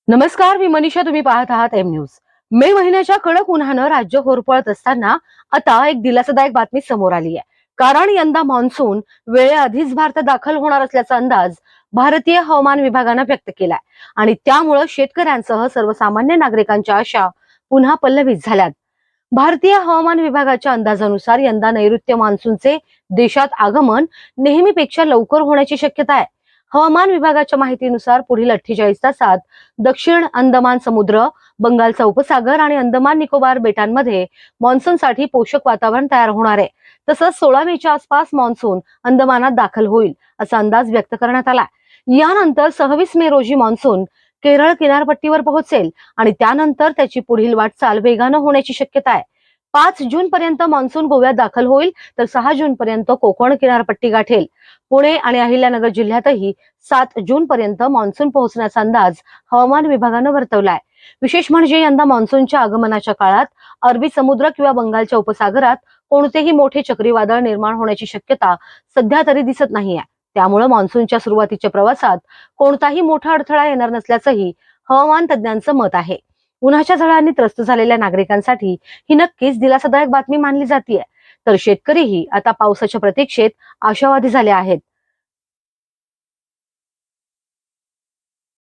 नमस्कार, मी मनीषा. तुम्ही पाहत आहात एम न्यूज. मे महिन्याच्या कडक उन्हानं राज्य होरपळत असताना आता एक दिलासादायक बातमी समोर आली आहे. कारण यंदा मान्सून वेळेआधीच भारतात दाखल होणार असल्याचा अंदाज भारतीय हवामान विभागानं व्यक्त केलाय आणि त्यामुळे शेतकऱ्यांसह सर्वसामान्य नागरिकांच्या आशा पुन्हा पल्लवित झाल्यात. भारतीय हवामान विभागाच्या अंदाजानुसार यंदा नैऋत्य मान्सूनचे देशात आगमन नेहमीपेक्षा लवकर होण्याची शक्यता आहे. हवामान विभागाच्या माहितीनुसार पुढील 48 तासात दक्षिण अंदमान समुद्र, बंगालचा उपसागर आणि अंदमान निकोबार बेटांमध्ये मान्सूनसाठी पोषक वातावरण तयार होणार आहे. तसंच 16 मेच्या आसपास मान्सून अंदमानात दाखल होईल असा अंदाज व्यक्त करण्यात आला. यानंतर 26 मे रोजी मान्सून केरळ किनारपट्टीवर पोहोचेल आणि त्यानंतर त्याची पुढील वाटचाल वेगानं होण्याची शक्यता आहे. 5 जून पर्यंत मान्सून गोव्यात दाखल होईल तर 6 जून पर्यंत कोकण किनारपट्टी गाठेल. पुणे आणि अहिल्यानगर जिल्ह्यातही 7 जून पर्यंत मान्सून पोहोचण्याचा अंदाज हवामान विभागानं वर्तवलाय. विशेष म्हणजे यंदा मान्सूनच्या आगमनाच्या काळात अरबी समुद्र किंवा बंगालच्या उपसागरात कोणतेही मोठे चक्रीवादळ निर्माण होण्याची शक्यता सध्या तरी दिसत नाहीये. त्यामुळे मान्सूनच्या सुरुवातीच्या प्रवासात कोणताही मोठा अडथळा येणार नसल्याचंही हवामान तज्ञांचं मत आहे. उन्हाच्या झळांनी त्रस्त झालेल्या नागरिकांसाठी ही नक्कीच दिलासादायक बातमी मानली जाते. तर शेतकरीही आता पावसाच्या प्रतीक्षेत आशावादी झाले आहेत.